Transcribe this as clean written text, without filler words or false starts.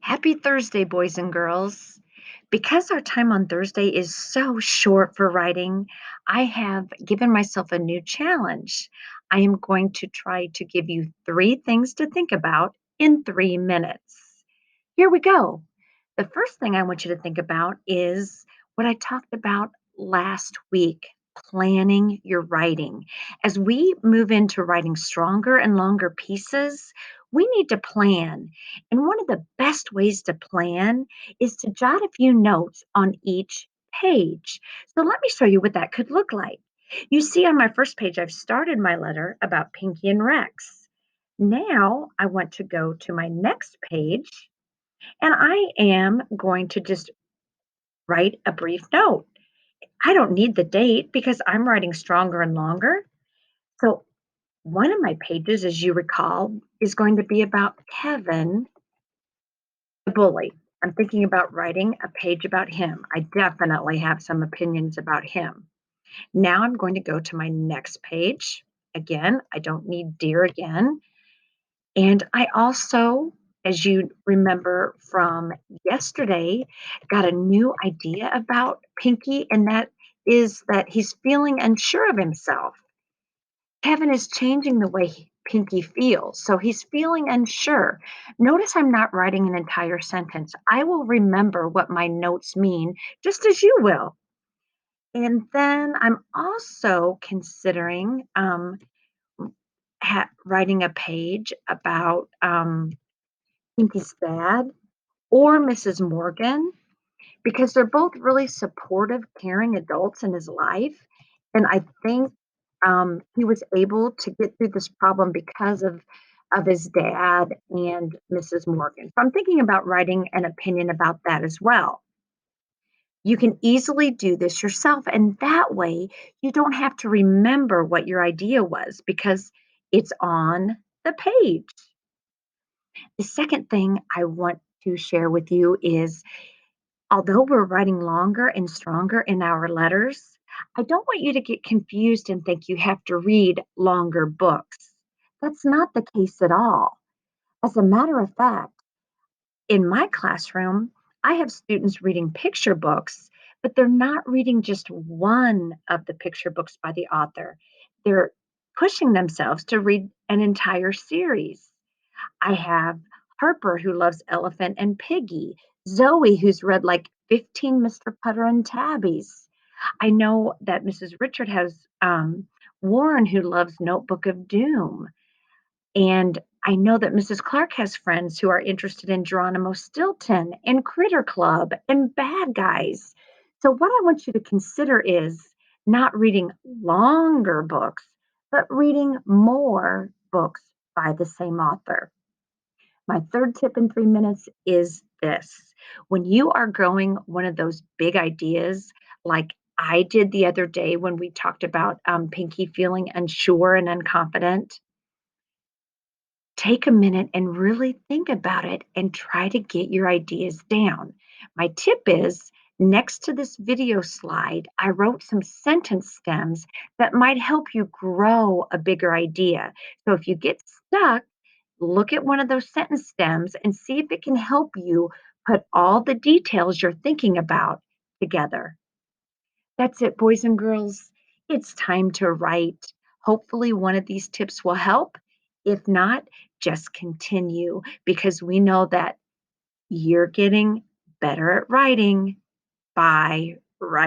Happy Thursday, boys and girls. Because our time on Thursday is so short for writing, I have given myself a new challenge. I am going to try to give you three things to think about in 3 minutes. Here we go. The first thing I want you to think about is what I talked about last week, planning your writing. As we move into writing stronger and longer pieces, we need to plan. And one of the best ways to plan is to jot a few notes on each page. So let me show you what that could look like. You see on my first page, I've started my letter about Pinky and Rex. Now I want to go to my next page and I am going to just write a brief note. I don't need the date because I'm writing stronger and longer. So one of my pages, as you recall, is going to be about Kevin, the bully. I'm thinking about writing a page about him. I definitely have some opinions about him. Now I'm going to go to my next page. Again, I don't need dear again. And I also, as you remember from yesterday, got a new idea about Pinky, and that is that he's feeling unsure of himself. Kevin is changing the way Pinky feels, so he's feeling unsure. Notice I'm not writing an entire sentence. I will remember what my notes mean, just as you will. And then I'm also considering writing a page about Pinky's dad or Mrs. Morgan because they're both really supportive, caring adults in his life. And I think he was able to get through this problem because of his dad and Mrs. Morgan. So I'm thinking about writing an opinion about that as well. You can easily do this yourself, and that way you don't have to remember what your idea was because it's on the page. The second thing I want to share with you is although we're writing longer and stronger in our letters, I don't want you to get confused and think you have to read longer books. That's not the case at all. As a matter of fact, in my classroom, I have students reading picture books, but they're not reading just one of the picture books by the author. They're pushing themselves to read an entire series. I have Harper, who loves Elephant and Piggy, Zoe, who's read like 15 Mr. Putter and Tabbies. I know that Mrs. Richard has Warren, who loves Notebook of Doom. And I know that Mrs. Clark has friends who are interested in Geronimo Stilton and Critter Club and Bad Guys. So, what I want you to consider is not reading longer books, but reading more books by the same author. My third tip in 3 minutes is this. When you are growing one of those big ideas, like I did the other day when we talked about Pinky feeling unsure and unconfident, take a minute and really think about it and try to get your ideas down. My tip is next to this video slide, I wrote some sentence stems that might help you grow a bigger idea. So if you get stuck, look at one of those sentence stems and see if it can help you put all the details you're thinking about together. That's it, boys and girls. It's time to write. Hopefully, one of these tips will help. If not, just continue because we know that you're getting better at writing by writing.